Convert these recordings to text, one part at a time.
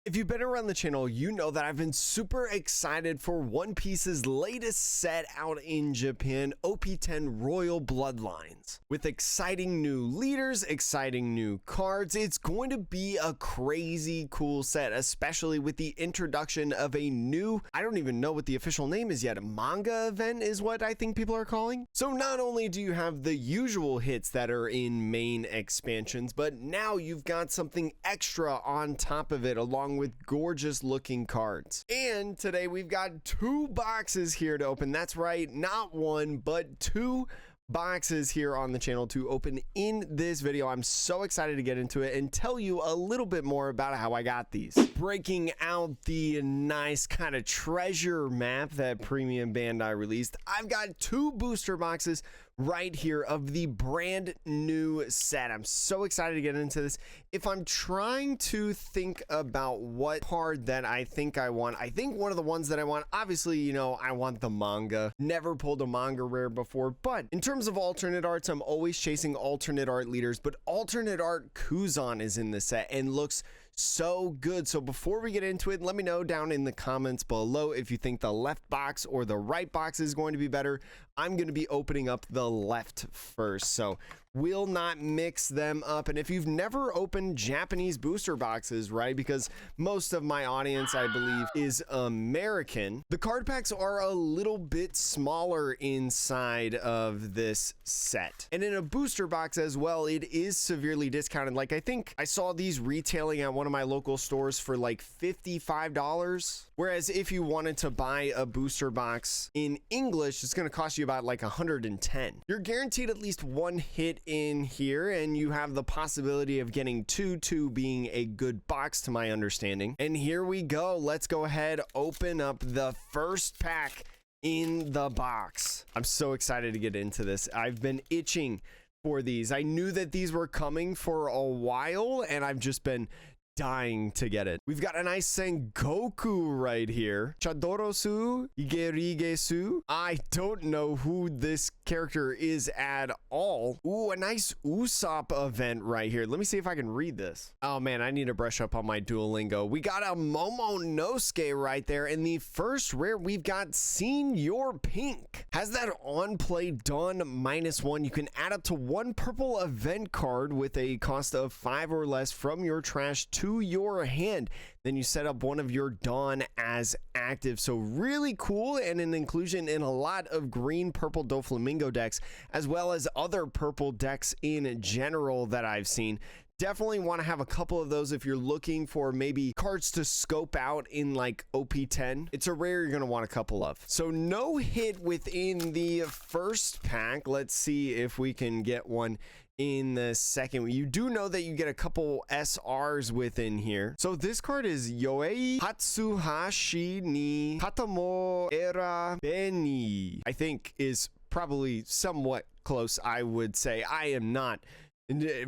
If you've been around the channel, you know that I've been super excited for One Piece's latest set out in Japan, OP10 Royal Bloodlines. With exciting new leaders, exciting new cards, it's going to be a crazy cool set, especially with the introduction of a new, I don't even know what the official name is yet, a manga event is what I think people are calling. So not only do you have the usual hits that are in main expansions, but now you've got something extra on top of it, along with gorgeous looking cards. And today we've got two boxes here to open. That's right, not one but two boxes here on the channel to open in this video. I'm so excited to get into it and tell you a little bit more about how I got these. Breaking out the nice kind of treasure map that Premium Bandai released, I've got two booster boxes right here of the brand new set. I'm so excited to get into this. If I'm trying to think about what card that I think I want, I think one of the ones that I want, obviously, you know, I want the manga. Never pulled a manga rare before, but in terms of alternate arts, I'm always chasing alternate art leaders, but alternate art Kuzan is in the set and looks so good. So before we get into it, let me know down in the comments below if you think the left box or the right box is going to be better. I'm going to be opening up the left first, so will not mix them up. And if you've never opened Japanese booster boxes, right, because most of my audience, I believe, is American, the card packs are a little bit smaller inside of this set. And in a booster box as well, it is severely discounted. Like, I think I saw these retailing at one of my local stores for like $55. Whereas if you wanted to buy a booster box in English, it's going to cost you about like 110. You're guaranteed at least one hit in here, and you have the possibility of getting two being a good box to my understanding. And here we go. Let's go ahead, open up the first pack in the box. I'm so excited to get into this. I've been itching for these. I knew that these were coming for a while, and I've just been dying to get it. We've got a nice Sengoku right here. Chadorosu Igerigesu. I don't know who this character is at all. Ooh, a nice Usopp event right here. Let me see if I can read this. Oh man, I need to brush up on my Duolingo. We got a Momonosuke right there. In the first rare, we've got Senior Pink. Has that on play done -1. You can add up to one purple event card with a cost of 5 or less from your trash to your hand. Then you set up one of your Dawn as active. So really cool, and an inclusion in a lot of green purple Doflamingo decks, as well as other purple decks in general that I've seen. Definitely want to have a couple of those if you're looking for maybe cards to scope out in like OP10. It's a rare you're going to want a couple of. So no hit within the first pack. Let's see if we can get one in the second. You do know that you get a couple SRs within here. So this card is Yoei Hatsuhashi ni Katamo Era Beni. I think is probably somewhat close, I would say. I am not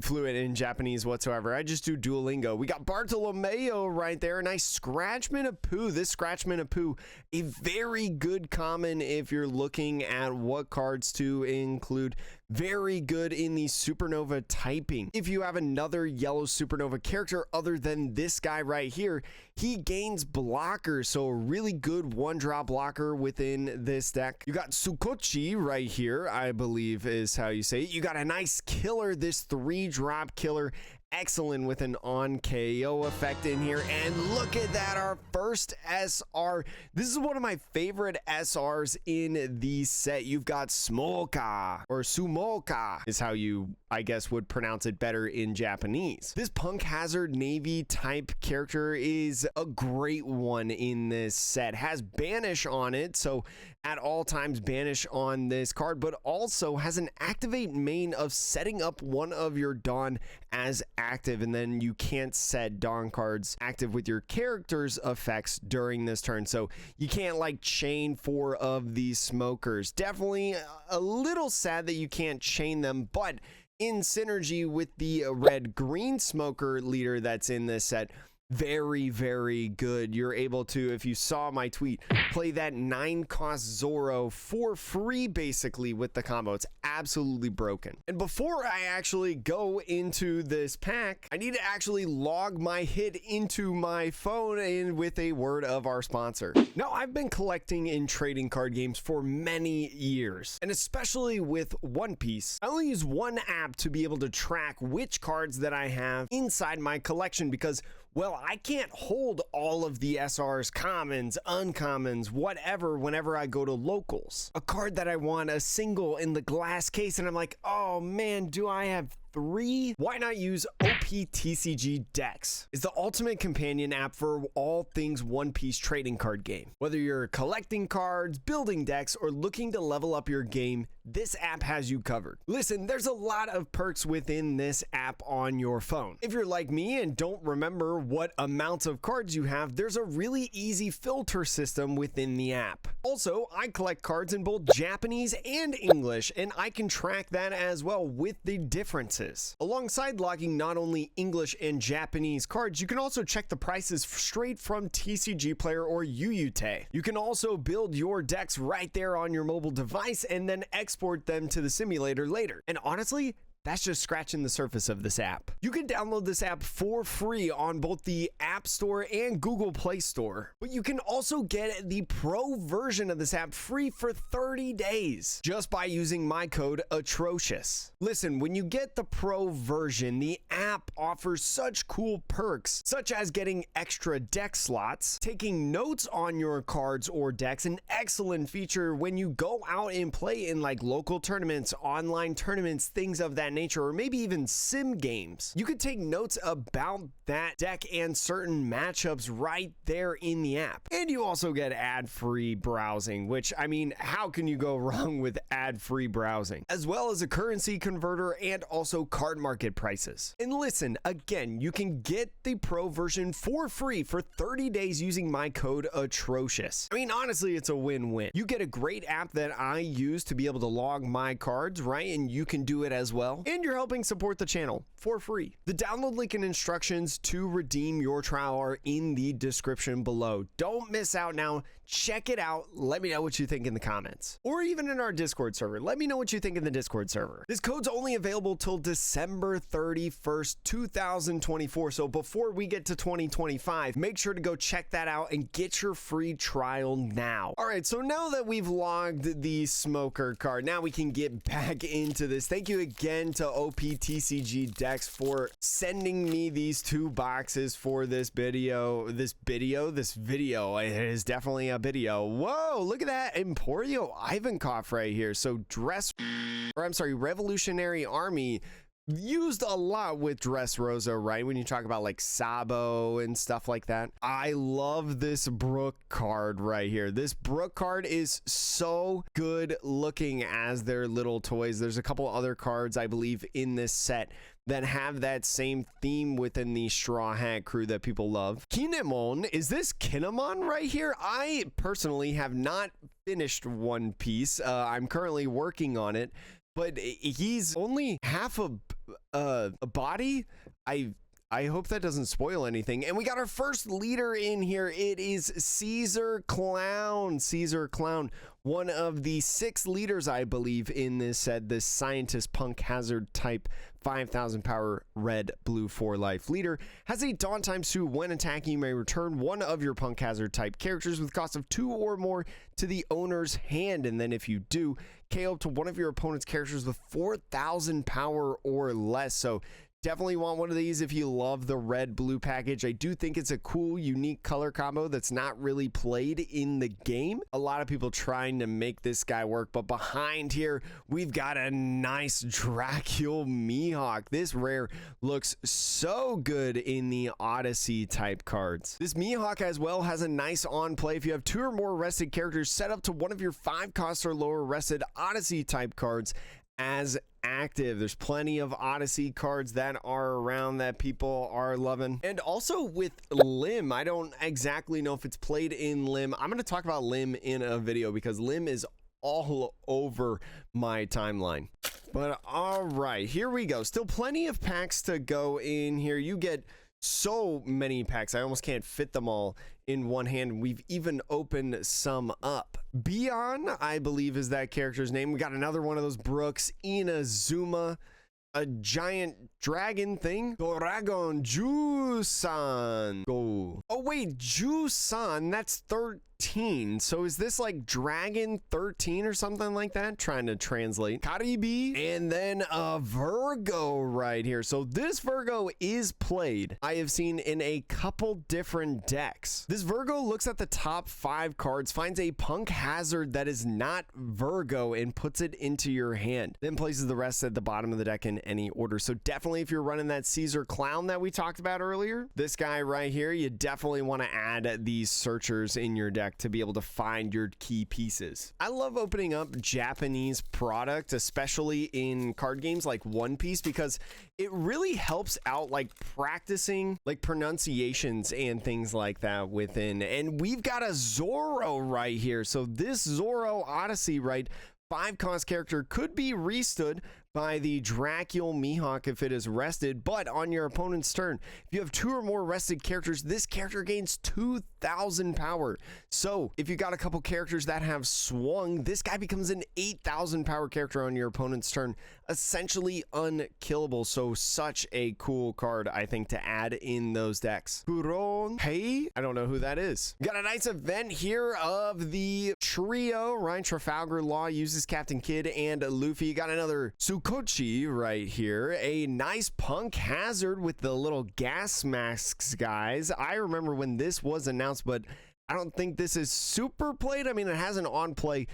fluent in Japanese whatsoever. I just do Duolingo. We got Bartolomeo right there. A nice Scratchman of Pooh. This Scratchman of Pooh, a very good common if you're looking at what cards to include. Very good in the Supernova typing. If you have another yellow Supernova character other than this guy right here, he gains blockers, so a really good one-drop blocker within this deck. You got Tsukochi right here, I believe is how you say it. You got a nice killer, this 3-drop killer. Excellent with an on KO effect in here. And look at that, our first SR. This is one of my favorite SRs in the set. You've got Smoka, or Sumoka is how you, I guess, would pronounce it better in Japanese. This Punk Hazard Navy type character is a great one in this set. Has Banish on it, so at all times banish on this card, but also has an activate main of setting up one of your Dawn as active, and then you can't set Dawn cards active with your character's effects during this turn, so you can't like chain 4 of these smokers. Definitely a little sad that you can't chain them, but in synergy with the red green smoker leader that's in this set, very, very good. You're able to, if you saw my tweet, play that 9-cost Zoro for free basically with the combo. It's absolutely broken. And before I actually go into this pack, I need to actually log my hit into my phone and with a word of our sponsor. Now, I've been collecting in trading card games for many years, and especially with One Piece, I only use one app to be able to track which cards that I have inside my collection because, well, I can't hold all of the SRs, commons, uncommons, whatever, whenever I go to locals. A card that I want, a single in the glass case, and I'm like, oh man, do I have 3? Why not use OP10 decks? It's the ultimate companion app for all things One Piece trading card game. Whether you're collecting cards, building decks, or looking to level up your game, this app has you covered. Listen, there's a lot of perks within this app on your phone. If you're like me and don't remember what amounts of cards you have, there's a really easy filter system within the app. Also, I collect cards in both Japanese and English, and I can track that as well with the differences. Alongside logging not only English and Japanese cards, you can also check the prices straight from TCG Player or UUT. You can also build your decks right there on your mobile device and then export them to the simulator later. And honestly, that's just scratching the surface of this app. You can download this app for free on both the App Store and Google Play Store. But you can also get the pro version of this app free for 30 days just by using my code Atrocious. Listen, when you get the pro version, the app offers such cool perks, such as getting extra deck slots, taking notes on your cards or decks, an excellent feature when you go out and play in like local tournaments, online tournaments, things of that nature, or maybe even sim games. You could take notes about that deck and certain matchups right there in the app. And you also get ad-free browsing, which, I mean, how can you go wrong with ad-free browsing? As well as a currency converter and also card market prices. And listen, again, you can get the pro version for free for 30 days using my code Atrocious. I mean, honestly, it's a win-win. You get a great app that I use to be able to log my cards, right? And you can do it as well. And you're helping support the channel for free. The download link and instructions to redeem your trial are in the description below. Don't miss out now. Check it out. Let me know what you think in the comments. Or even in our Discord server. Let me know what you think in the Discord server. This code's only available till December 31st, 2024. So before we get to 2025, make sure to go check that out and get your free trial now. All right, so now that we've logged the smoker card, now we can get back into this. Thank you again to OP10 decks for sending me these 2 boxes for this video. This video it is definitely a video. Whoa, look at that Emporio Ivankov right here. So Revolutionary Army used a lot with Dressrosa, right? When you talk about like Sabo and stuff like that. I love this Brook card right here. This Brook card is so good looking as their little toys. There's a couple other cards, I believe, in this set that have that same theme within the Straw Hat crew that people love. Kinemon, is this Kinemon right here? I personally have not finished One Piece. I'm currently working on it, but he's only half a body. I hope that doesn't spoil anything. And we got our first leader in here. It is Caesar Clown. Caesar Clown, one of the 6 leaders, I believe, in this set. This scientist punk hazard type 5,000 power red blue 4 life leader has a dawn times 2. When attacking, you may return one of your punk hazard type characters with cost of 2 or more to the owner's hand. And then if you do, KO up to one of your opponent's characters with 4,000 power or less. So definitely want one of these if you love the red blue package. I do think it's a cool, unique color combo that's not really played in the game. A lot of people trying to make this guy work, but behind here, we've got a nice Dracul Mihawk. This rare looks so good in the Odyssey type cards. This Mihawk as well has a nice on play. If you have 2 or more rested characters, set up to one of your 5 cost or lower rested Odyssey type cards as active. There's plenty of Odyssey cards that are around that people are loving. And also with Lim, I don't exactly know if it's played in Lim. I'm going to talk about Lim in a video because Lim is all over my timeline. But all right, here we go. Still plenty of packs to go in here. You get so many packs. I almost can't fit them all in one hand. We've even opened some up. Bion, I believe, is that character's name. We got another one of those Brooks, Inazuma, a giant dragon thing. Dragon Jusan. Go. Oh wait, Jusan, that's 13. So is this like Dragon 13 or something like that? Trying to translate. Caribe. And then a Virgo right here. So this Virgo is played. I have seen in a couple different decks. This Virgo looks at the top 5 cards, finds a punk hazard that is not Virgo, and puts it into your hand. Then places the rest at the bottom of the deck in any order. So definitely if you're running that Caesar Clown that we talked about earlier, this guy right here, you definitely want to add these searchers in your deck to be able to find your key pieces. I love opening up Japanese product, especially in card games like One Piece, because it really helps out like practicing like pronunciations and things like that within. And we've got a Zoro right here. So this Zoro Odyssey, right, 5-cost character could be restood by the Dracul Mihawk if it is rested, but on your opponent's turn, if you have 2 or more rested characters, this character gains 2,000 power. So if you got a couple characters that have swung, this guy becomes an 8,000 power character on your opponent's turn, essentially unkillable. So such a cool card, I think, to add in those decks. Kuron, hey, I don't know who that is. Got a nice event here of the trio, right? Trafalgar Law uses Captain Kidd and Luffy. Got another Sukochi right here, a nice punk hazard with the little gas masks, guys. I remember when this was announced, but I don't think this is super played. I mean, it has an on play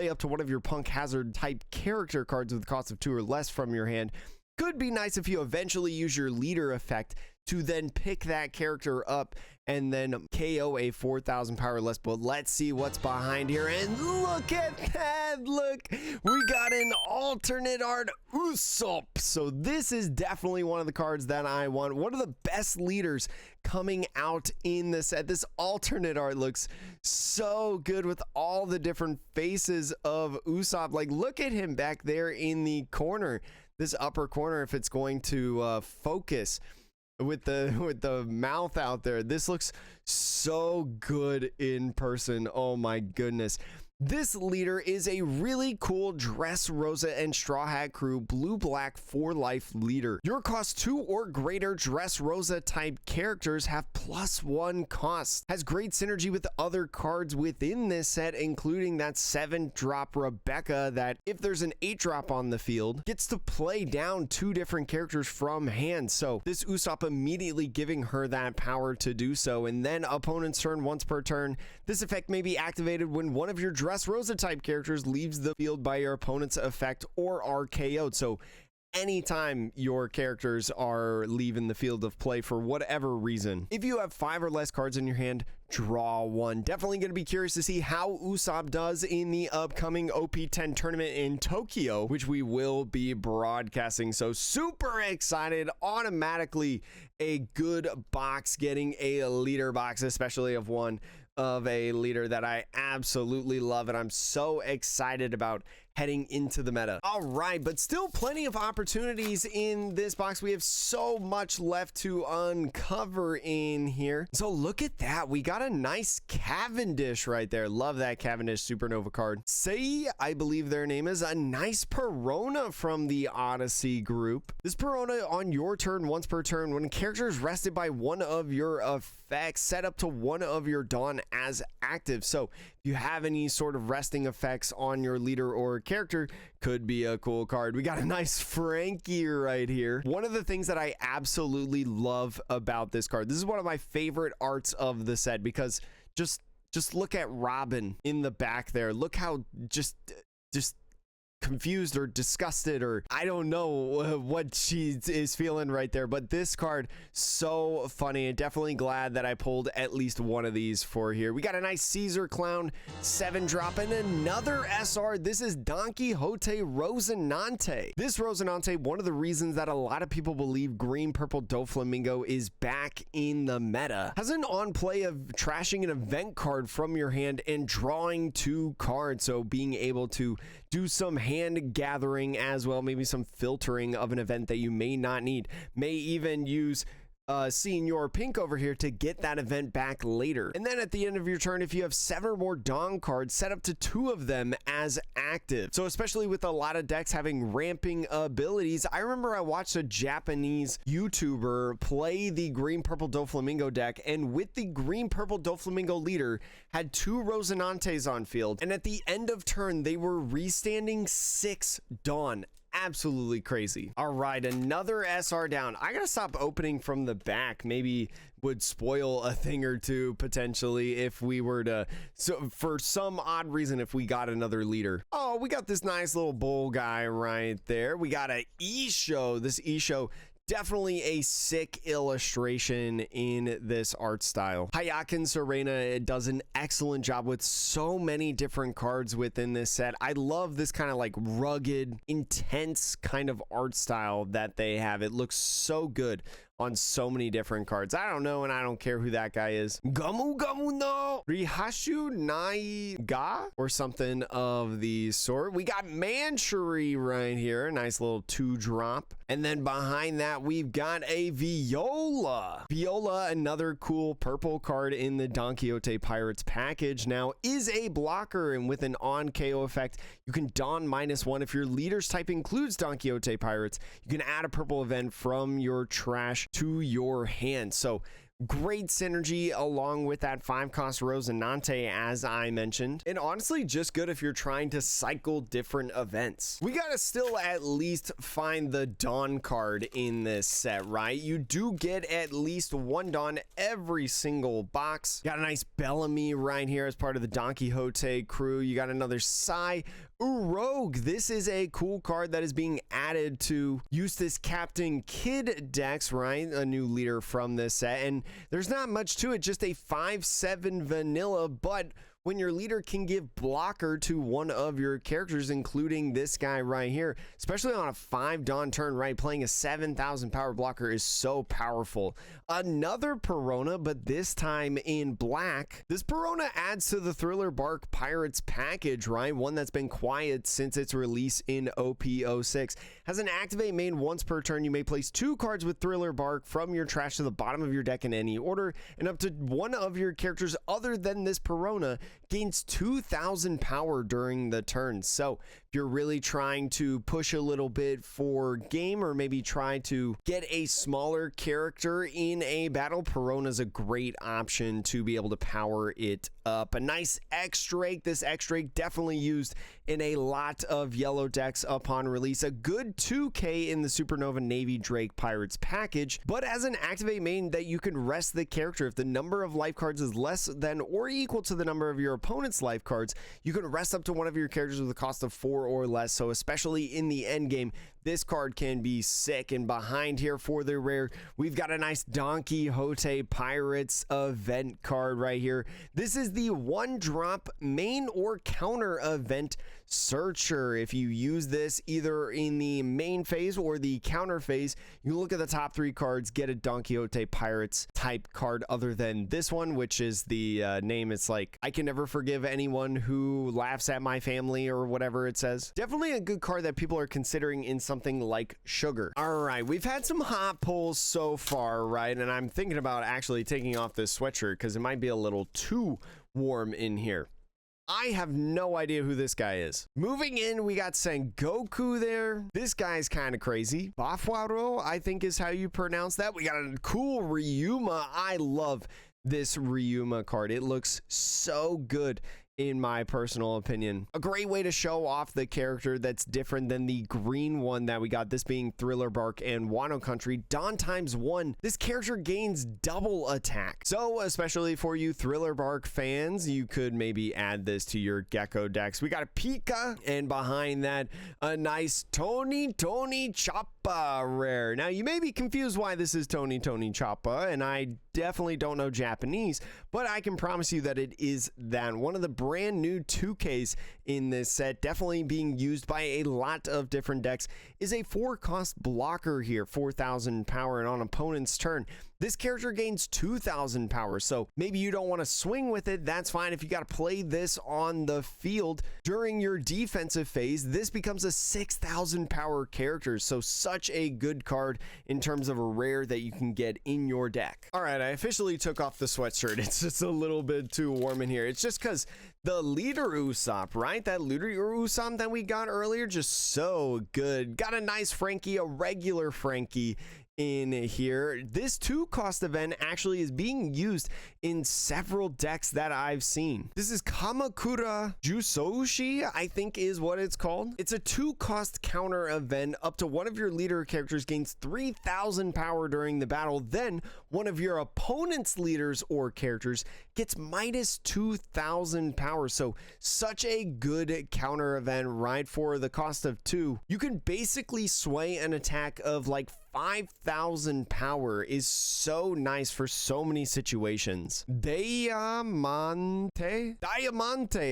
up to one of your punk hazard type character cards with a cost of 2 or less from your hand. Could be nice if you eventually use your leader effect to then pick that character up and then KO a 4,000 power less. But let's see what's behind here. And look at that. Look, we got an alternate art Usopp. So this is definitely one of the cards that I want. One of the best leaders coming out in the set. This alternate art looks so good with all the different faces of Usopp. Like, look at him back there in the corner, this upper corner, if it's going to focus with the mouth out there. This looks so good in person. Oh my goodness. This leader is a really cool Dressrosa and Straw Hat Crew blue-black 4-life leader. Your cost 2 or greater Dressrosa type characters have +1 cost. Has great synergy with the other cards within this set, including that 7-drop Rebecca that, if there's an 8-drop on the field, gets to play down 2 different characters from hand. So this Usopp immediately giving her that power to do so. And then opponent's turn, once per turn, this effect may be activated when one of your Dressrosa type characters leaves the field by your opponent's effect or are KO'd. So anytime your characters are leaving the field of play for whatever reason, if you have 5 or less cards in your hand, draw 1. Definitely going to be curious to see how Usopp does in the upcoming OP10 tournament in Tokyo, which we will be broadcasting. So super excited. Automatically a good box, getting a leader box, especially of one of a leader that I absolutely love, and I'm so excited about heading into the meta. All right, but still plenty of opportunities in this box. We have so much left to uncover in here. So look at that. We got a nice Cavendish right there. Love that Cavendish Supernova card. Sei, I believe their name is, a nice Perona from the Odyssey group. This Perona on your turn, once per turn, when a character is rested by one of your effects, set up to one of your Dawn as active. So if you have any sort of resting effects on your leader or character, could be a cool card. We got a nice Frankie right here. One of the things that I absolutely love about this card, this is one of my favorite arts of the set, because just look at Robin in the back there. Look how just confused or disgusted, or I don't know what she is feeling right there, but this card, so funny. Definitely glad that I pulled at least one of these for here. We got a nice Caesar Clown 7-drop and another SR. This is Don Quixote Rosinante. This Rosinante, one of the reasons that a lot of people believe green purple Doflamingo is back in the meta, has an on play of trashing an event card from your hand and drawing 2 cards. So being able to do some hand gathering as well, maybe some filtering of an event that you may not need, may even use Senior Pink over here to get that event back later. And then at the end of your turn, if you have 7 or more Dawn cards, set up to 2 of them as active. So especially with a lot of decks having ramping abilities, I remember I watched a Japanese YouTuber play the green purple Doflamingo deck, and with the green purple Doflamingo leader had 2 Rosinantes on field, and at the end of turn they were restanding 6 Dawn. Absolutely crazy. All right, another SR down. I gotta stop opening from the back. Maybe would spoil a thing or two potentially if we were to, so for some odd reason, if we got another leader. Oh, we got this nice little bull guy right there. We got a Isho. This Isho, definitely a sick illustration in this art style. Hayakin Serena does an excellent job with so many different cards within this set. I love this kind of like rugged, intense kind of art style that they have. It looks so good on so many different cards. I don't know, and I don't care who that guy is. Gamu Gamu no Rihashu Nai Ga or something of the sort. We got Manchuri right here, a nice little 2-drop. And then behind that, we've got a Viola. Viola, another cool purple card in the Don Quixote Pirates package, now is a blocker, and with an on KO effect, you can Don -1. If your leader's type includes Don Quixote Pirates, you can add a purple event from your trash to your hand. So great synergy along with that 5-cost Rosinante, as I mentioned, and honestly just good if you're trying to cycle different events. We gotta still at least find the Dawn card in this set, right? You do get at least 1 Dawn every single box. Got a nice Bellamy right here as part of the Don Quixote crew. You got another Sai Rogue. This is a cool card that is being added to Eustace Captain Kidd decks, right? A new leader from this set, and there's not much to it, just a 5/7 vanilla, but when your leader can give blocker to one of your characters, including this guy right here, especially on a 5 Dawn turn, right? Playing a 7,000 power blocker is so powerful. Another Perona, but this time in black. This Perona adds to the Thriller Bark Pirates package, right? One that's been quiet since its release in OP06. Has an activate main once per turn. You may place 2 cards with Thriller Bark from your trash to the bottom of your deck in any order, and up to one of your characters other than this Perona gains 2,000 power during the turn. So if you're really trying to push a little bit for game, or maybe try to get a smaller character in a battle, Perona's a great option to be able to power it up. A nice X-Drake. This X-Drake definitely used in a lot of yellow decks upon release. A good 2K in the Supernova Navy Drake Pirates package, but as an activate main that you can rest the character. If the number of life cards is less than or equal to the number of your opponent's life cards, you can rest up to one of your characters with a cost of 4 or less. So especially in the end game, this card can be sick. And behind here for the rare, we've got a nice Don Quixote Pirates event card right here. This is the 1-drop main or counter event Searcher. If you use this either in the main phase or the counter phase, you look at the top 3 cards, get a Don Quixote Pirates type card other than this one, which is the name. It's like, I can never forgive anyone who laughs at my family, or whatever it says. Definitely a good card that people are considering in something like Sugar. All right, we've had some hot pulls so far, right? And I'm thinking about actually taking off this sweatshirt because it might be a little too warm in here. I have no idea who this guy is. Moving in, we got Sengoku there. This guy's kind of crazy. Bafuaro, I think is how you pronounce that. We got a cool Ryuma. I love this Ryuma card. It looks so good, in my personal opinion. A great way to show off the character that's different than the green one that we got, this being Thriller Bark and Wano Country. Dawn ×1, this character gains double attack. So especially for you Thriller Bark fans, you could maybe add this to your Gecko decks. We got a Pika, and behind that, a nice Tony Choppa rare. Now you may be confused why this is Tony Choppa, and I definitely don't know Japanese, but I can promise you that it is that. One of the brand new 2Ks in this set, definitely being used by a lot of different decks, is a 4-cost blocker here, 4,000 power, and on opponent's turn, this character gains 2,000 power. So maybe you don't want to swing with it. That's fine. If you got to play this on the field during your defensive phase, this becomes a 6,000 power character. So such a good card in terms of a rare that you can get in your deck. All right, I officially took off the sweatshirt. It's just a little bit too warm in here. It's just because the leader Usopp, right? That leader Usopp that we got earlier, just so good. Got a nice Frankie, a regular Frankie in here. This 2-cost event actually is being used in several decks that I've seen. This is Kamakura Jusoushi, I think is what it's called. It's a 2-cost counter event. Up to one of your leader characters gains 3,000 power during the battle. Then one of your opponent's leaders or characters gets minus 2,000 power. So such a good counter event, right? For the cost of 2, you can basically sway an attack of like 5,000 power. Is so nice for so many situations. Diamante,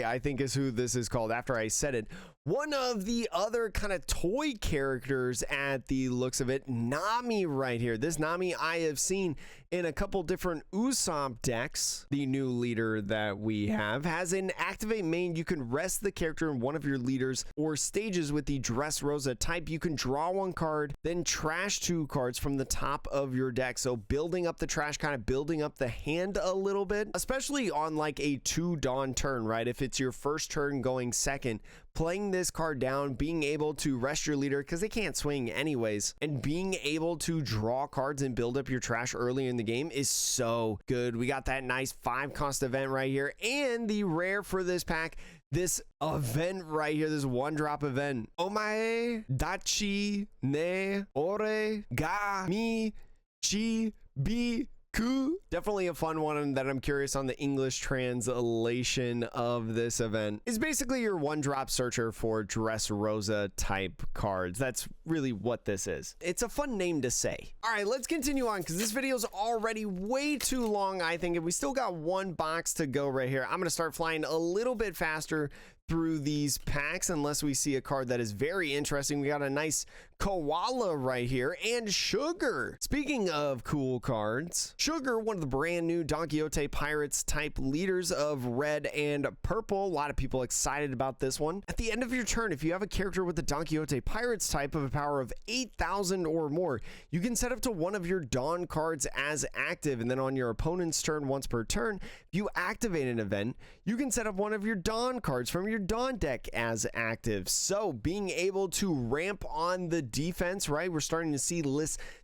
I think is who this is called after I said it. One of the other kind of toy characters at the looks of it, Nami right here. This Nami I have seen in a couple different Usopp decks. The new leader that we have has an activate main. You can rest the character in one of your leaders or stages with the Dressrosa type. You can draw 1 card, then trash 2 cards from the top of your deck. So building up the trash, kind of building up the hand a little bit, especially on like a 2 dawn turn, right? If it's your first turn going second, playing this card down, being able to rest your leader because they can't swing anyways, and being able to draw cards and build up your trash early in the game is so good. We got that nice 5-cost event right here, and the rare for this pack, this event right here, this 1-drop event. Omae dachi ne ore ga mi chi bi ku. Definitely a fun one that I'm curious on the English translation of this event. Is basically your 1-drop searcher for Dressrosa type cards. That's really what this is. It's a fun name to say. All right, let's continue on because this video is already way too long, I think, and we still got 1 box to go right here. I'm going to start flying a little bit faster through these packs unless we see a card that is very interesting. We got a nice Koala right here and Sugar. Speaking of cool cards, Sugar, one of the brand new Don Quixote Pirates type leaders of red and purple. A lot of people excited about this one. At the end of your turn, if you have a character with the Don Quixote Pirates type of a power of 8,000 or more, you can set up to one of your Dawn cards as active, and then on your opponent's turn once per turn, if you activate an event, you can set up one of your Dawn cards from your Dawn deck as active. So being able to ramp on the defense, right? We're starting to see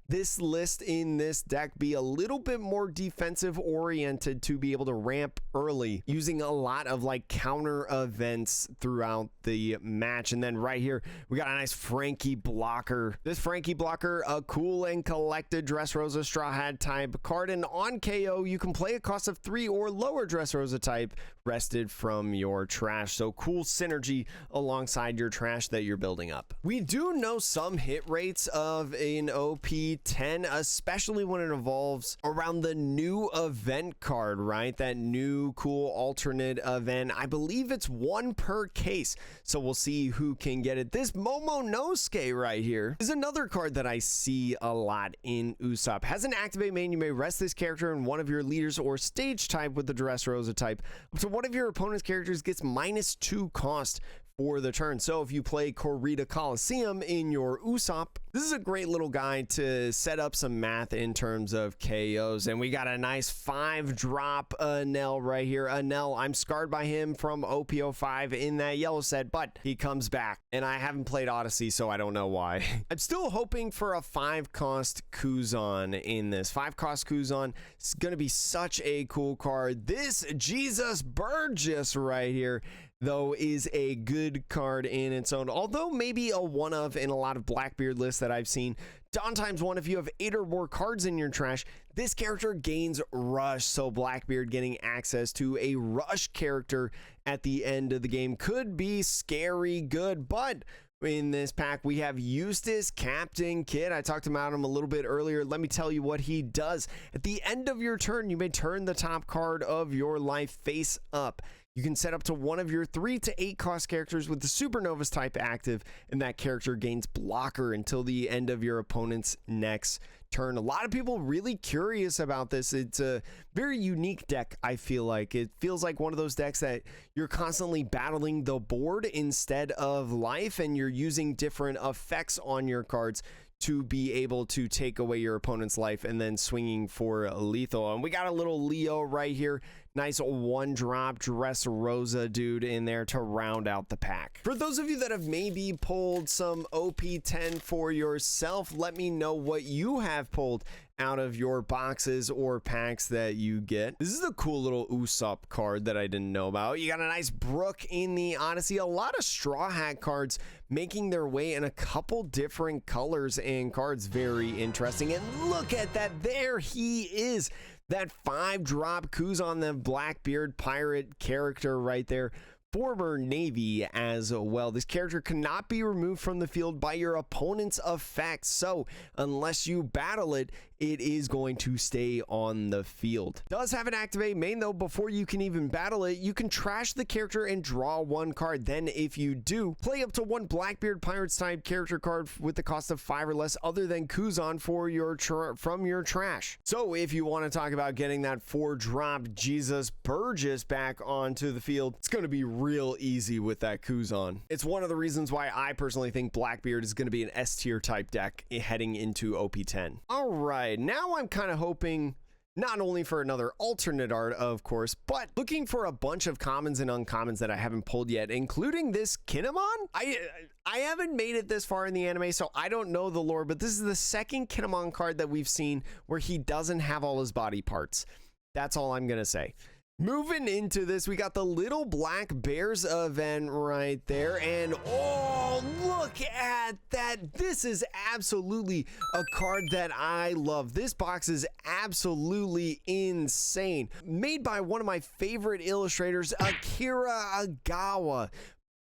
this list in this deck be a little bit more defensive oriented to be able to ramp early using a lot of like counter events throughout the match. And then right here we got a nice Frankie blocker. This Frankie blocker, a cool and collected Dressrosa Straw Hat type card, and on KO you can play a cost of 3 or lower Dressrosa type rested from your trash. So cool synergy alongside your trash that you're building up. We do know some hit rates of an OP10, especially when it evolves around the new event card, right? That new cool alternate event. I believe it's 1 per case, so we'll see who can get it. This Momonosuke right here is another card that I see a lot in Usopp. Has an activate main. You may rest this character in one of your leaders or stage type with the Dressrosa type. Up to one of your opponent's characters gets -2 cost for the turn. So if you play Corrida Coliseum in your Usopp, this is a great little guy to set up some math in terms of KOs. And we got a nice 5-drop Anel right here. Anel, I'm scarred by him from OP05 in that yellow set, but he comes back. And I haven't played Odyssey, so I don't know why. I'm still hoping for a 5-cost Kuzan in this. 5-cost Kuzan is going to be such a cool card. This Jesus Burgess right here, though, is a good card in its own, although maybe a one of in a lot of Blackbeard lists that I've seen. Dawn times 1, if you have 8 or more cards in your trash, this character gains Rush. So Blackbeard getting access to a Rush character at the end of the game could be scary good. But in this pack, we have Eustace Captain Kidd. I talked about him a little bit earlier. Let me tell you what he does. At the end of your turn, you may turn the top card of your life face up. You can set up to one of your 3 to 8 cost characters with the Supernovas type active, and that character gains blocker until the end of your opponent's next turn. A lot of people really curious about this. It's a very unique deck, I feel like. It feels like one of those decks that you're constantly battling the board instead of life, and you're using different effects on your cards to be able to take away your opponent's life and then swinging for lethal. And we got a little Leo right here. Nice 1-drop Dressrosa dude in there to round out the pack. For those of you that have maybe pulled some OP10 for yourself, let me know what you have pulled out of your boxes or packs that you get. This is a cool little Usopp card that I didn't know about. You got a nice Brook in the Odyssey. A lot of Straw Hat cards making their way in a couple different colors and cards. Very interesting. And look at that. There he is. That 5-drop Kuzan, the Blackbeard pirate character right there. Former Navy as well. This character cannot be removed from the field by your opponent's effects, so unless you battle it, it is going to stay on the field. Does have an activate main though. Before you can even battle it, you can trash the character and draw 1 card. Then if you do, play up to 1 Blackbeard Pirates type character card with the cost of 5 or less other than Kuzan for your from your trash. So if you want to talk about getting that 4-drop Jesus Burgess back onto the field, it's going to be real easy with that Kuzan. It's one of the reasons why I personally think Blackbeard is going to be an S tier type deck heading into OP10. All right. Now I'm kind of hoping not only for another alternate art, of course, but looking for a bunch of commons and uncommons that I haven't pulled yet, including this Kinemon. I haven't made it this far in the anime, so I don't know the lore, but this is the second Kinemon card that we've seen where he doesn't have all his body parts. That's all I'm gonna say. Moving into this, we got the Little Black Bears event right there, and oh, look at that. This is absolutely a card that I love. This box is absolutely insane. Made by one of my favorite illustrators, Akira Agawa.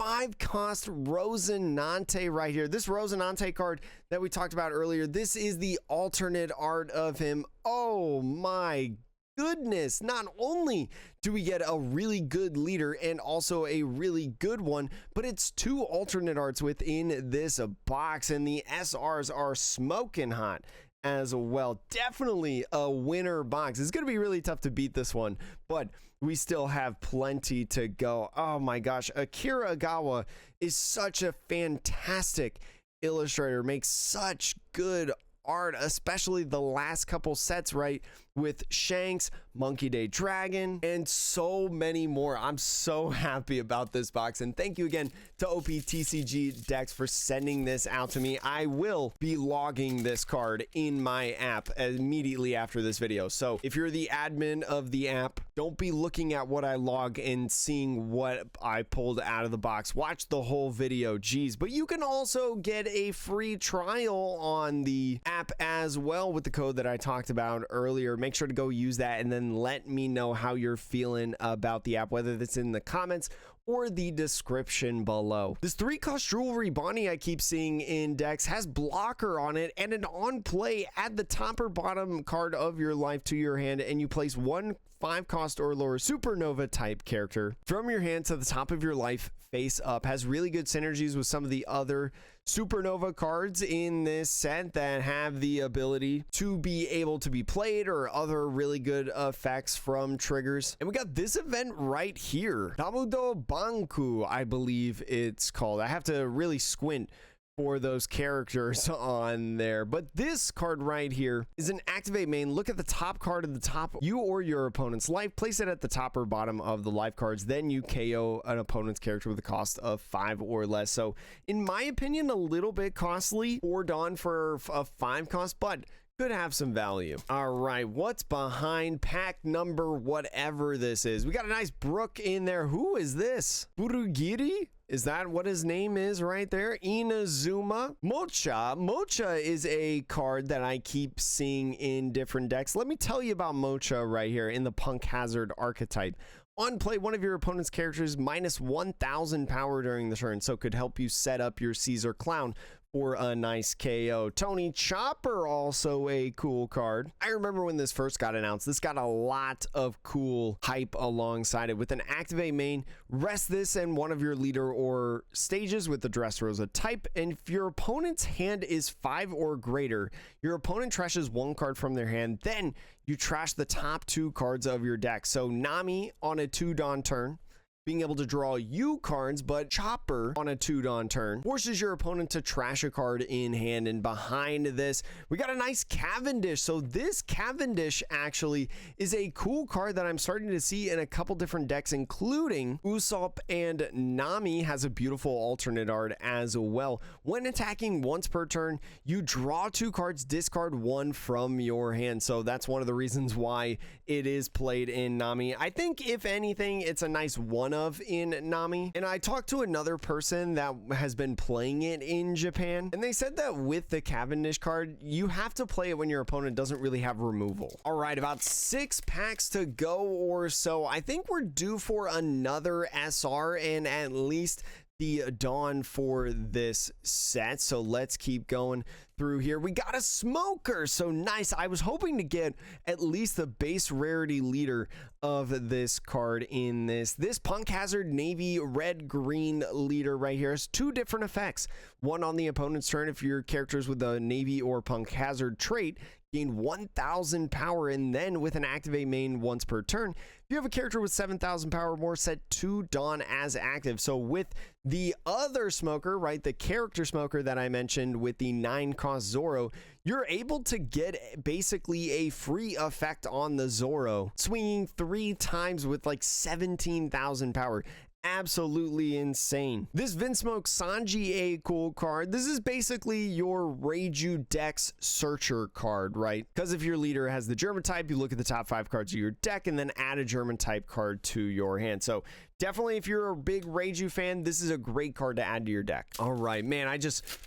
5-cost Rosinante right here. This Rosinante card that we talked about earlier, this is the alternate art of him. Oh my goodness, not only do we get a really good leader and also a really good one, but it's 2 alternate arts within this box, and the SRs are smoking hot as well. Definitely a winner box. It's going to be really tough to beat this one, but we still have plenty to go. Oh my gosh, Akira Agawa is such a fantastic illustrator, makes such good art, especially the last couple sets, right, with Shanks, Monkey Day Dragon, and so many more. I'm so happy about this box, and thank you again to OPTCG Decks for sending this out to me. I will be logging this card in my app immediately after this video, so if you're the admin of the app, don't be looking at what I log and seeing what I pulled out of the box. Watch the whole video, geez. But you can also get a free trial on the app as well with the code that I talked about earlier. Make sure to go use that and then let me know how you're feeling about the app, whether that's in the comments or the description below. This 3-cost Jewelry Bonnie I keep seeing in decks has blocker on it and an on play. Add the top or bottom card of your life to your hand, and you place 1 5-cost or lower Supernova type character from your hand to the top of your life face up. Has really good synergies with some of the other Supernova cards in this set that have the ability to be able to be played, or other really good effects from triggers. And we got this event right here, Namudo Banku, I believe it's called. I have to really squint for those characters on there, but this card right here is an activate main. Look at the top card of the top, you or your opponent's life, place it at the top or bottom of the life cards, then you KO an opponent's character with a cost of 5 or less. So in my opinion, a little bit costly for Dawn for a 5 cost, but could have some value. All right, what's behind pack number whatever this is? We got a nice Brook in there. Who is this? Burugiri? Is that what his name is right there? Inazuma. Mocha. Mocha is a card that I keep seeing in different decks. Let me tell you about Mocha right here in the Punk Hazard archetype. On play, one of your opponent's characters minus 1,000 power during the turn, so could help you set up your Caesar Clown for a nice KO. Tony Chopper, also a cool card. I remember when this first got announced, this got a lot of cool hype alongside it. With an activate main, rest this in one of your leader or stages with the Dressrosa type, and if your opponent's hand is 5 or greater, your opponent trashes 1 card from their hand, then you trash the top 2 cards of your deck. So Nami on a 2 Dawn turn, being able to draw you cards, but Chopper on a 2 Dawn turn forces your opponent to trash a card in hand. And behind this, we got a nice Cavendish. So this Cavendish actually is a cool card that I'm starting to see in a couple different decks, including Usopp, and Nami has a beautiful alternate art as well. When attacking once per turn, you draw 2 cards, discard 1 from your hand. So that's one of the reasons why it is played in Nami. I think if anything, it's a nice one of in Nami. And I talked to another person that has been playing it in Japan, and they said that with the Cavendish card, you have to play it when your opponent doesn't really have removal. All right, about 6 packs to go or so. I think we're due for another SR and at least the Dawn for this set. So let's keep going through here. We got a Smoker, so nice. I was hoping to get at least the base rarity leader of this card in this Punk Hazard Navy red green leader right here has 2 different effects. One on the opponent's turn, if your characters with a Navy or Punk Hazard trait gain 1,000 power, and then with an activate main once per turn, if you have a character with 7,000 power or more, set 2 Dawn as active. So with the other Smoker, right, the character Smoker that I mentioned with the 9-cost Zoro, you're able to get basically a free effect on the Zoro, swinging 3 times with like 17,000 power. Absolutely insane. This Vinsmoke Sanji, a cool card. This is basically your Reiju Dex Searcher card, right? Because if your leader has the German type, you look at the top 5 cards of your deck and then add a German type card to your hand. So definitely, if you're a big Reiju fan, this is a great card to add to your deck. All right, man,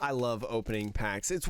I love opening packs. It's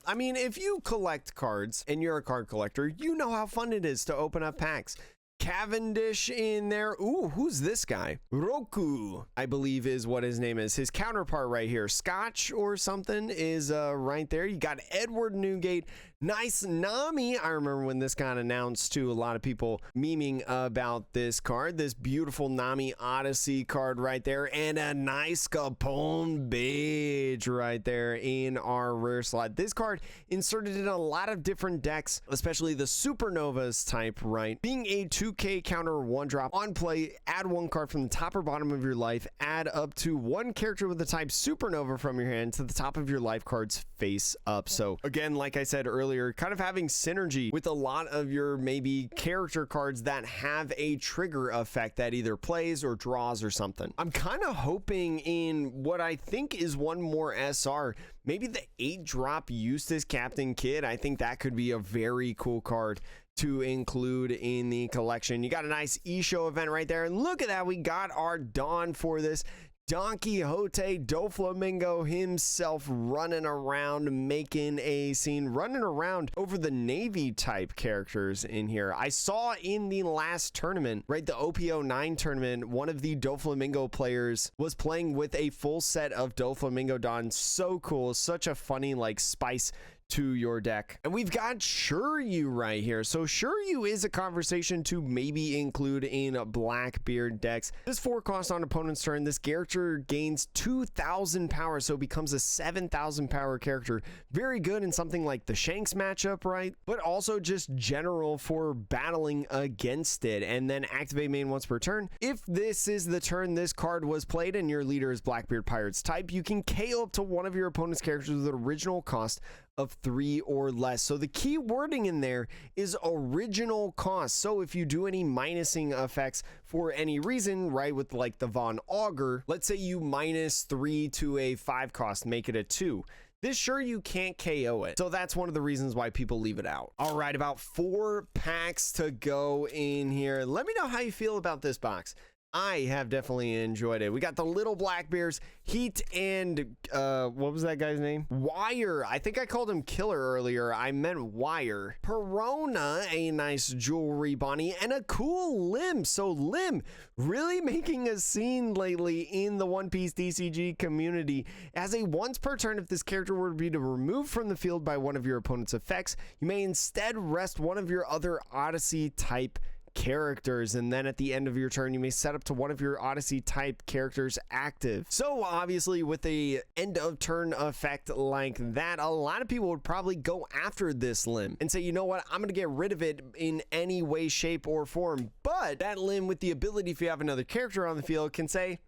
I mean, if you collect cards and you're a card collector, you know how fun it is to open up packs. Cavendish in there. Ooh, who's this guy? Roku, I believe is what his name is. His counterpart right here, Scotch or something, is right there. You got Edward Newgate. Nice Nami. I remember when this got announced too, a lot of people memeing about this card. This beautiful Nami Odyssey card right there, and a nice Capone Beige right there in our rare slot. This card inserted in a lot of different decks, especially the Supernovas type, right? Being a 2K counter 1-drop on play, add 1 card from the top or bottom of your life, add up to 1 character with the type Supernova from your hand to the top of your life cards face up. So again, like I said earlier, kind of having synergy with a lot of your maybe character cards that have a trigger effect that either plays or draws or something. I'm kind of hoping in what I think is one more SR, maybe the 8-drop Eustace Captain Kidd. I think that could be a very cool card to include in the collection. You got a nice e-show event right there, and look at that, we got our Dawn for this. Don Quixote Doflamingo himself running around, making a scene, running around over the Navy type characters in here. I saw in the last tournament, right, the OP10 tournament, one of the Doflamingo players was playing with a full set of Doflamingo Don. So cool, such a funny like spice to your deck. And we've got Shiryu right here. So Shiryu is a conversation to maybe include in Blackbeard decks. This 4-cost on opponent's turn, this character gains 2,000 power, so becomes a 7,000 power character. Very good in something like the Shanks matchup, right? But also just general for battling against it. And then activate main once per turn. If this is the turn this card was played and your leader is Blackbeard Pirates type, you can KO up to one of your opponent's characters with an original cost of 3 or less. So the key wording in there is original cost. So if you do any minusing effects for any reason, right, with like the Von Augur, let's say you -3 to a 5 cost, make it a 2. This sure you can't KO it. So that's one of the reasons why people leave it out. All right, about 4 packs to go in here. Let me know how you feel about this box. I have definitely enjoyed it. We got the little black bears, Heat, and what was that guy's name? Wire. I think I called him Killer earlier. I meant Wire. Perona, a nice jewelry Bonnie, and a cool Limb. So Limb really making a scene lately in the One Piece TCG community. As a once per turn, if this character were to be removed from the field by one of your opponent's effects, you may instead rest one of your other Odyssey type characters, and then at the end of your turn you may set up to one of your Odyssey type characters active. So obviously with a end of turn effect like that, a lot of people would probably go after this Limb and say, you know what, I'm gonna get rid of it in any way, shape, or form. But that Limb with the ability, if you have another character on the field, can say,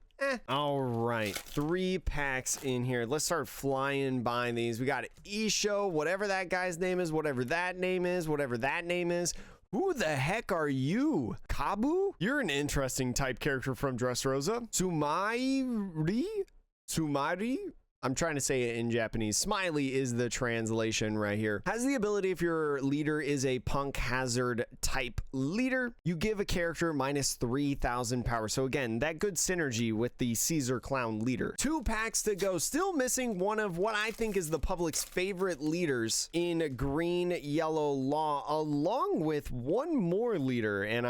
all right, 3 packs in here. Let's start flying by these. We got Isho, whatever that guy's name is, whatever that name is, whatever that name is. Who the heck are you? Kabu? You're an interesting type character from Dressrosa. Sumari? I'm trying to say it in Japanese. Smiley is the translation right here. Has the ability, if your leader is a Punk Hazard type leader, you give a character minus 3,000 power. So again, that good synergy with the Caesar Clown leader. 2 packs to go. Still missing one of what I think is the public's favorite leaders in Green Yellow Law, along with one more leader. And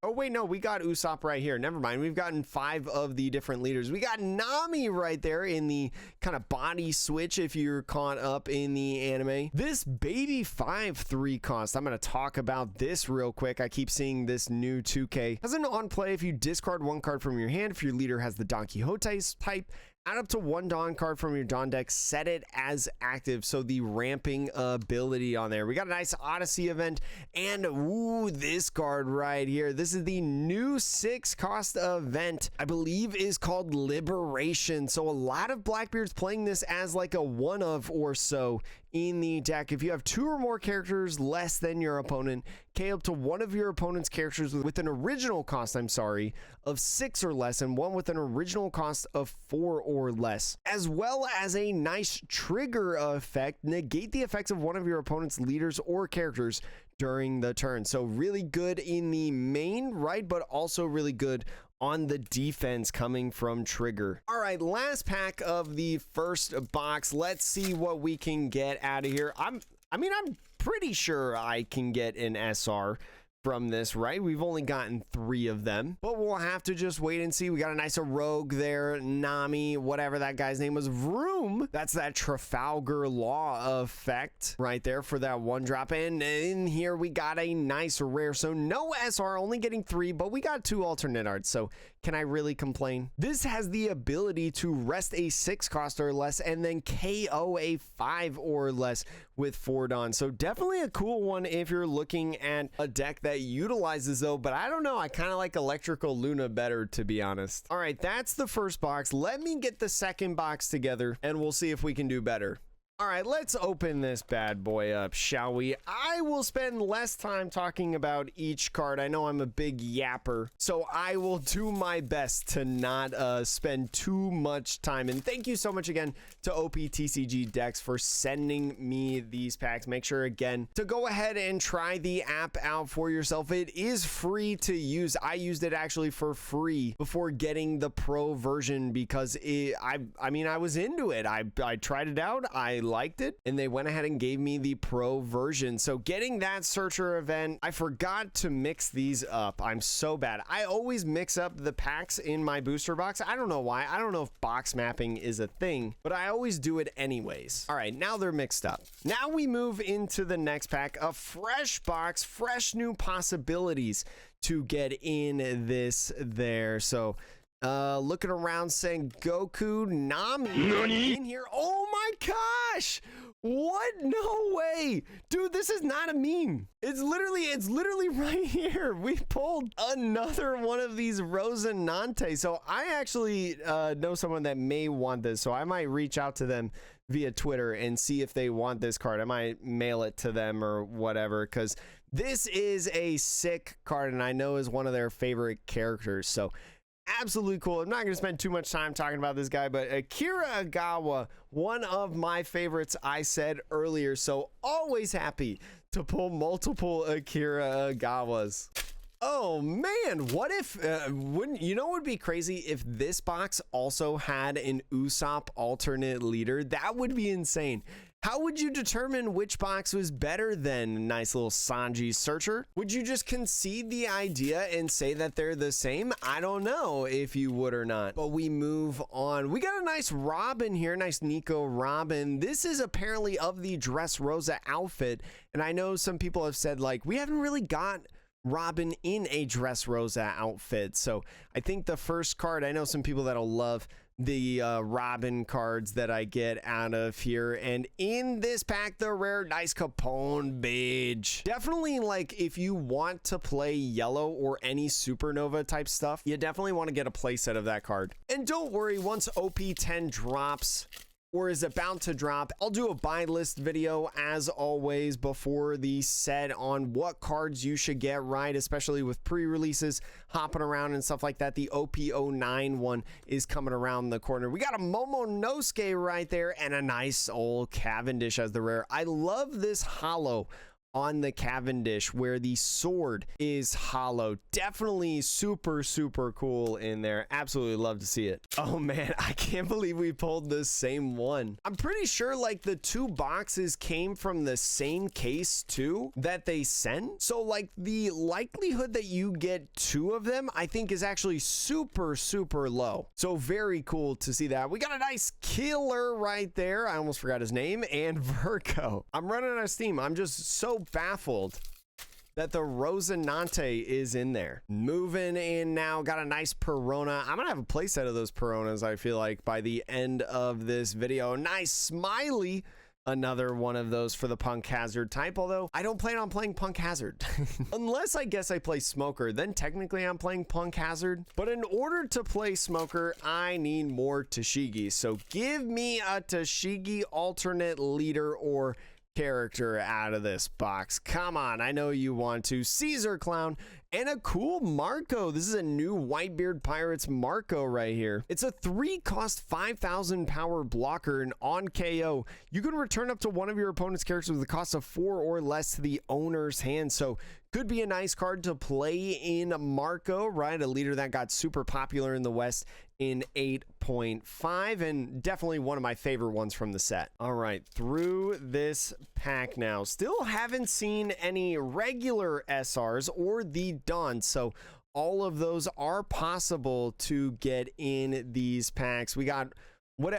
oh wait, no, we got Usopp right here. Never mind. We've gotten 5 of the different leaders. We got Nami right there in the kind of body switch if you're caught up in the anime. This baby 5/3 cost. I'm going to talk about this real quick. I keep seeing this new 2K. Has an on play if you discard 1 card from your hand. If your leader has the Don Quixote type, add up to 1 Dawn card from your Dawn deck, set it as active. So the ramping ability on there. We got a nice Odyssey event, and ooh, this card right here. This is the new 6 cost event, I believe is called Liberation. So a lot of Blackbeards playing this as like a one of or so in the deck. If you have 2 or more characters less than your opponent, K up to one of your opponent's characters with an original cost, of 6 or less, and one with an original cost of 4 or less. As well as a nice trigger effect, negate the effects of one of your opponent's leaders or characters during the turn. So really good in the main, right? But also really good on the defense coming from Trigger. All right, last pack of the first box. Let's see what we can get out of here. I'm pretty sure I can get an SR from this, right? We've only gotten 3 of them, but we'll have to just wait and see. We got a nice rogue there, Nami, whatever that guy's name was, Vroom. That's that Trafalgar Law effect right there for that 1 drop. And in here we got a nice rare. So no SR, only getting 3, but we got 2 alternate arts. So can I really complain? This has the ability to rest a 6 cost or less and then KO a 5 or less with 4 Dawn. So definitely a cool one if you're looking at a deck that utilizes though, but I don't know. I kind of like Electrical Luna better, to be honest. All right, that's the first box. Let me get the second box together and we'll see if we can do better. All right, let's open this bad boy up, shall we? I will spend less time talking about each card. I know I'm a big yapper, so I will do my best to not spend too much time. And thank you so much again to OPTCG Decks for sending me these packs. Make sure again to go ahead and try the app out for yourself. It is free to use. I used it actually for free before getting the pro version because I was into it. I tried it out. I liked it, and they went ahead and gave me the pro version. So getting that searcher event, I forgot to mix these up. I'm so bad. I always mix up the packs in my booster box. I don't know why. I don't know if box mapping is a thing, but I always do it anyways. All right, now they're mixed up. Now we move into the next pack, a fresh box, fresh new possibilities to get in this there. So looking around saying Goku, Nami in here. Oh my gosh, what? No way, dude, this is not a meme. It's literally right here. We pulled another one of these Rosinante. So I actually know someone that may want this, so I might reach out to them via Twitter and see if they want this card. I might mail it to them or whatever, because this is a sick card and I know is one of their favorite characters. So absolutely cool. I'm not going to spend too much time talking about this guy, but Akira Agawa, one of my favorites, I said earlier. So always happy to pull multiple Akira Agawas. Oh man, what if wouldn't you know what would be crazy if this box also had an Usopp alternate leader? That would be insane. How would you determine which box was better than nice little Sanji searcher? Would you just concede the idea and say that they're the same? I don't know if you would or not, but we move on. We got a nice Robin here, nice Nico Robin. This is apparently of the Dressrosa outfit, and I know some people have said like we haven't really got Robin in a Dressrosa outfit, so I think the first card, I know some people that'll love the Robin cards that I get out of here, and in this pack the rare nice Capone beige. Definitely, like, if you want to play yellow or any supernova type stuff, you definitely want to get a playset of that card. And don't worry, once OP10 drops or is about to drop, I'll do a buy list video as always before the set on what cards you should get right, especially with pre-releases hopping around and stuff like that. The OP09 one is coming around the corner. We got a Momonosuke right there and a nice old Cavendish as the rare. I love this hollow on the Cavendish where the sword is hollow. Definitely super cool in there. Absolutely love to see it. Oh man, I can't believe we pulled the same one. I'm pretty sure like the two boxes came from the same case too that they sent, so like the likelihood that you get two of them I think is actually super low. So very cool to see that. We got a nice killer right there. I almost forgot his name. And Virgo. I'm running out of steam. I'm just so baffled that the Rosinante is in there. Moving in now, got a nice Perona. I'm gonna have a playset of those Peronas, I feel like, by the end of this video. Nice Smiley. Another one of those for the Punk Hazard type, although I don't plan on playing Punk Hazard. Unless I guess I play Smoker, then technically I'm playing Punk Hazard. But in order to play Smoker, I need more Tashigi. So give me a Tashigi alternate leader or character out of this box. Come on, I know you want to. Caesar Clown and a cool Marco. This is a new Whitebeard Pirates Marco right here. It's a 3-cost 5,000 power blocker, and on KO you can return up to one of your opponent's characters with a cost of 4 or less to the owner's hand. So could be a nice card to play in Marco, right? A leader that got super popular in the West in 8.5, and definitely one of my favorite ones from the set. All right, through this pack now. Still haven't seen any regular SRs or the Dawn, so all of those are possible to get in these packs. We got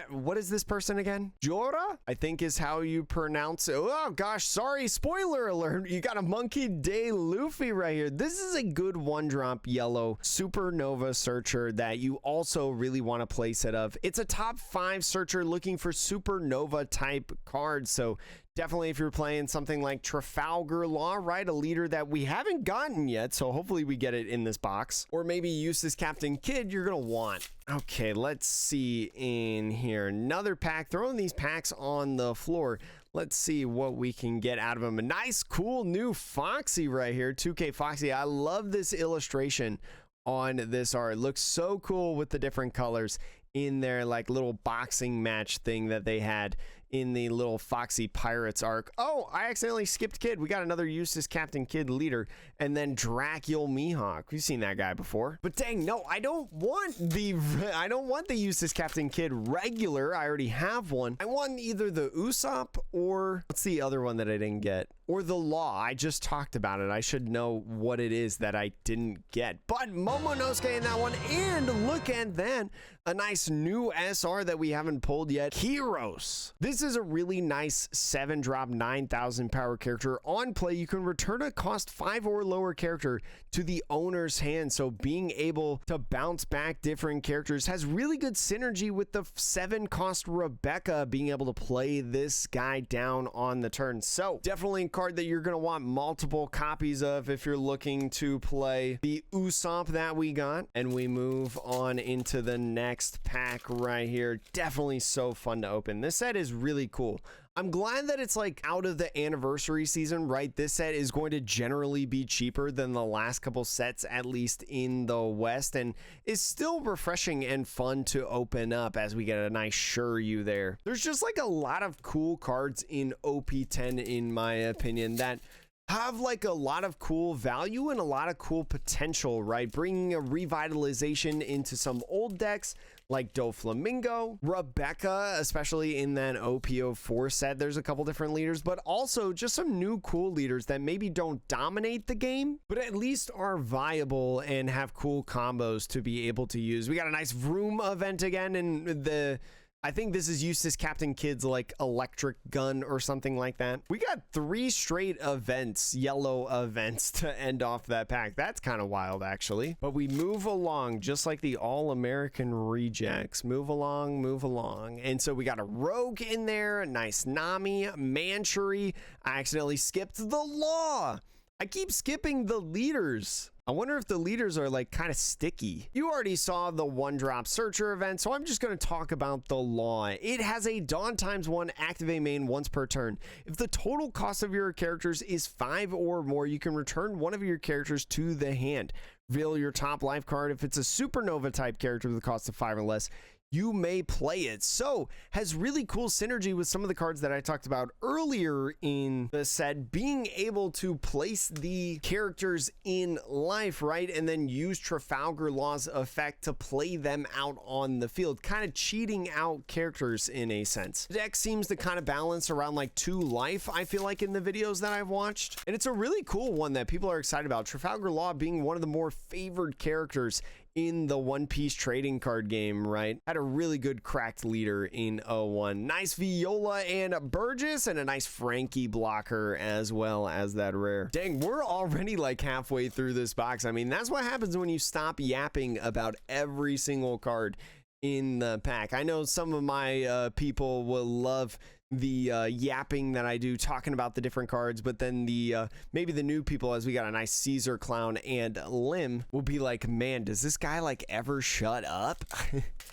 what is this person again? Jora, I think is how you pronounce it. Oh gosh, sorry, spoiler alert. You got a Monkey Day Luffy right here. This is a good one-drop yellow supernova searcher that you also really want to play set of. It's a top 5 searcher looking for supernova type cards, so definitely if you're playing something like Trafalgar Law, right? A leader that we haven't gotten yet, so hopefully we get it in this box. Or maybe Eustace Captain Kidd you're gonna want. Okay, let's see in here. Another pack. Throwing these packs on the floor. Let's see what we can get out of them. A nice, cool new Foxy right here. 2K Foxy. I love this illustration on this art. It looks so cool with the different colors in their like little boxing match thing that they had in the little Foxy Pirates arc. Oh, I accidentally skipped Kid. We got another Eustace Captain Kidd leader, and then Dracul Mihawk. We've seen that guy before. But dang, no, I don't want the Eustace Captain Kidd regular. I already have one. I want either the Usopp or what's the other one that I didn't get? Or the Law. I just talked about it. I should know what it is that I didn't get. But Momonosuke in that one, and look at that. A nice new SR that we haven't pulled yet. Heroes. This is a really nice 7-drop 9,000 power character. On play, you can return a cost 5 or lower character to the owner's hand. So being able to bounce back different characters has really good synergy with the 7-cost Rebecca being able to play this guy down on the turn. So definitely a card that you're going to want multiple copies of if you're looking to play the Usopp that we got. And we move on into the next pack right here. Definitely so fun to open. This set is really cool. I'm glad that it's like out of the anniversary season, right? This set is going to generally be cheaper than the last couple sets, at least in the West, and is still refreshing and fun to open up as we get a nice Shiryu there. There's just like a lot of cool cards in OP10, in my opinion, that have like a lot of cool value and a lot of cool potential, right? Bringing a revitalization into some old decks like Doflamingo, Rebecca, especially in that OP04 set. There's a couple different leaders, but also just some new cool leaders that maybe don't dominate the game, but at least are viable and have cool combos to be able to use. We got a nice Vroom event again, and I think this is Eustace Captain Kidd's like electric gun or something like that. We got 3 straight events, yellow events, to end off that pack. That's kind of wild, actually. But we move along just like the All-American rejects. Move along, move along. And so we got a Rogue in there, a nice Nami, Manchury. I accidentally skipped the Law. I keep skipping the leaders. I wonder if the leaders are like kind of sticky. You already saw the 1-drop searcher event, so I'm just going to talk about the Law. It has a Dawn ×1 activate main once per turn. If the total cost of your characters is 5 or more, you can return one of your characters to the hand. Reveal your top life card. If it's a supernova type character with a cost of 5 or less, you may play it. So has really cool synergy with some of the cards that I talked about earlier in the set, being able to place the characters in life, right? And then use Trafalgar Law's effect to play them out on the field, kind of cheating out characters in a sense. The deck seems to kind of balance around like 2 life, I feel like, in the videos that I've watched. And it's a really cool one that people are excited about. Trafalgar Law being one of the more favored characters in the One Piece trading card game, right? Had a really good cracked leader in 01. Nice Viola and Burgess, and a nice Frankie blocker as well as that rare. Dang, we're already like halfway through this box. I mean, that's what happens when you stop yapping about every single card in the pack. I know some of my people will love the yapping that I do talking about the different cards, but then the maybe the new people, as we got a nice Caesar clown and Lim, will be like, man, does this guy like ever shut up?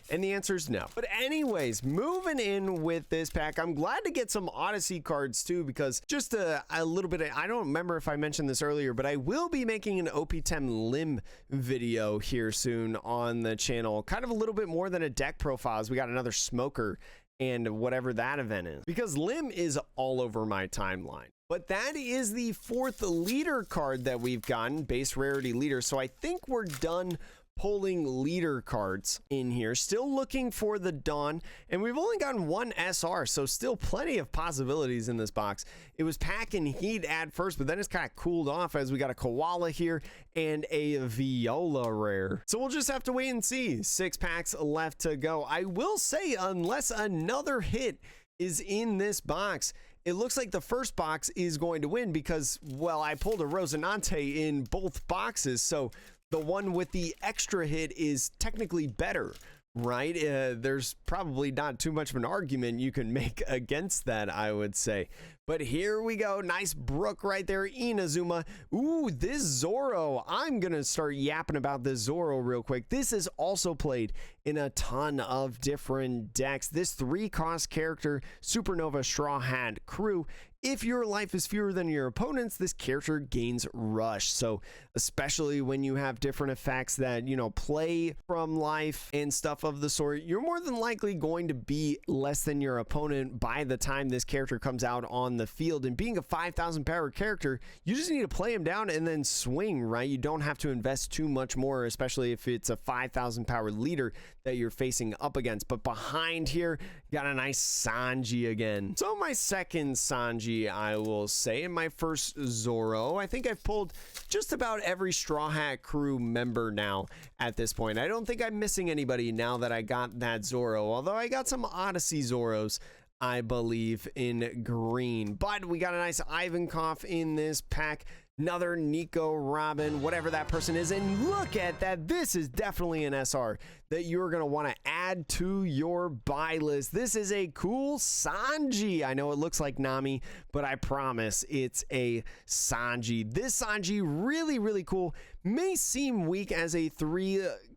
And the answer is no. But anyways, moving in with this pack, I'm glad to get some Odyssey cards too, because just a little bit of, I don't remember if I mentioned this earlier, but I will be making an OP10 Lim video here soon on the channel, kind of a little bit more than a deck profiles. We got another Smoker and whatever that event is, because Lim is all over my timeline. But that is the 4th leader card that we've gotten, base rarity leader. So I think we're done pulling leader cards in here. Still looking for the Dawn, and we've only gotten 1 SR, so still plenty of possibilities in this box. It was pack and heat at first, but then it's kind of cooled off as we got a Koala here and a Viola rare. So we'll just have to wait and see. 6 packs left to go. I will say, unless another hit is in this box, it looks like the first box is going to win because, well, I pulled a Rosinante in both boxes, so the one with the extra hit is technically better, right? There's probably not too much of an argument you can make against that, I would say. But here we go. Nice Brook right there. Inazuma. Ooh, this Zoro. I'm going to start yapping about this Zoro real quick. This is also played in a ton of different decks. This 3-cost character, Supernova Straw Hat Crew. If your life is fewer than your opponent's, this character gains Rush. So especially when you have different effects that, you know, play from life and stuff of the sort, you're more than likely going to be less than your opponent by the time this character comes out on the field. And being a 5,000 power character, you just need to play him down and then swing, right? You don't have to invest too much more, especially if it's a 5,000 power leader that you're facing up against. But behind here, got a nice Sanji again. So my second Sanji, I will say, and my first Zoro. I think I've pulled just about every Straw Hat Crew member now at this point. I don't think I'm missing anybody now that I got that Zoro, although I got some Odyssey Zoros, I believe, in green. But we got a nice Ivankov in this pack. Another Nico, Robin, whatever that person is. And look at that. This is definitely an SR that you're going to want to add to your buy list. This is a cool Sanji. I know it looks like Nami, but I promise it's a Sanji. This Sanji, really, really cool. may seem weak as a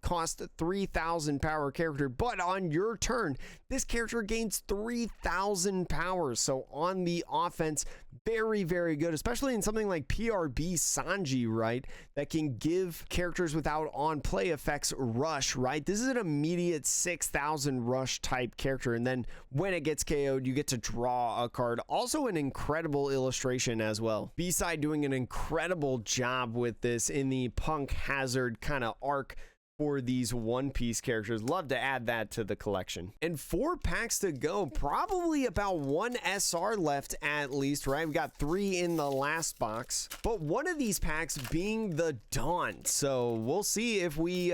cost 3,000 power character, but on your turn, this character gains 3,000 power. So on the offense, very, very good, especially in something like PRB Sanji, right? That can give characters without on-play effects rush, right? This is an immediate 6,000 rush type character. And then when it gets KO'd, you get to draw a card. Also an incredible illustration as well. B-Side doing an incredible job with this in the Punk Hazard kind of arc for these One Piece characters. Love to add that to the collection. And 4 packs to go, probably about 1 SR left at least, right? We got 3 in the last box, but one of these packs being the Dawn. So we'll see if we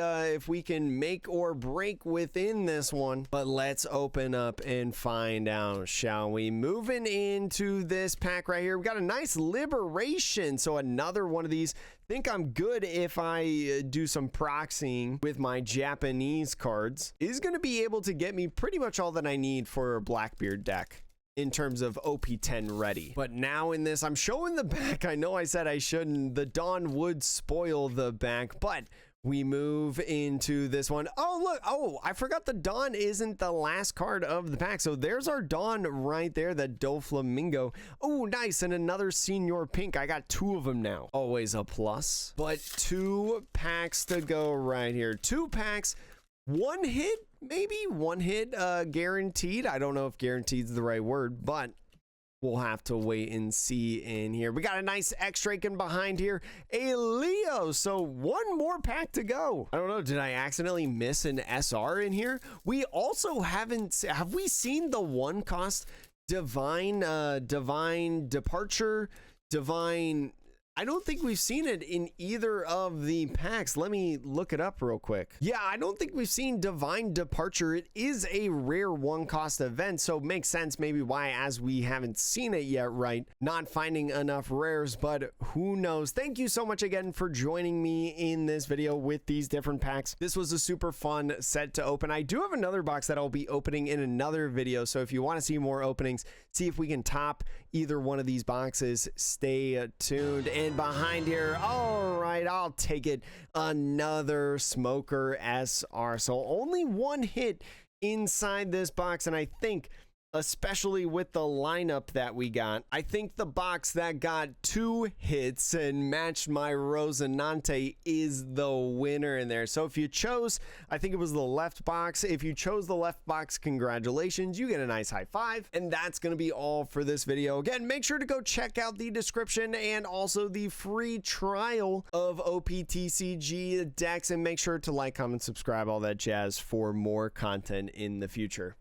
can make or break within this one, but let's open up and find out, shall we? Moving into this pack right here, we got a nice Liberation. So another one of these. Think I'm good if I do some proxying with my Japanese cards. Is going to be able to get me pretty much all that I need for a Blackbeard deck in terms of OP10 ready. But now in this, I'm showing the back. I know I said I shouldn't. The Dawn would spoil the back, but we move into this one. Oh, look. Oh, I forgot the Dawn isn't the last card of the pack. So there's our Dawn right there, that Doflamingo. Oh, nice. And another Senior Pink. I got 2 of them now. Always a plus. But 2 packs to go right here. 2 packs. 1 hit, maybe 1 hit guaranteed. I don't know if guaranteed is the right word, but we'll have to wait and see in here. We got a nice X-Draken behind here, a Leo. So 1 more pack to go. I don't know, did I accidentally miss an SR in here? We also have we seen the 1 cost Divine Departure, Divine... I don't think we've seen it in either of the packs. Let me look it up real quick. Yeah, I don't think we've seen Divine Departure. It is a rare 1 cost event, so it makes sense maybe why, as we haven't seen it yet, right? Not finding enough rares, but who knows? Thank you so much again for joining me in this video with these different packs. This was a super fun set to open. I do have another box that I'll be opening in another video, so if you want to see more openings, see if we can top either one of these boxes, stay tuned. And behind here, all right, I'll take it, another Smoker SR. So only 1 hit inside this box, and I think, especially with the lineup that we got, I think the box that got 2 hits and matched my Rosinante is the winner in there. So if you chose, I think it was the left box. If you chose the left box, congratulations, you get a nice high five. And that's going to be all for this video. Again, make sure to go check out the description and also the free trial of OPTCG decks, and make sure to like, comment, subscribe, all that jazz for more content in the future.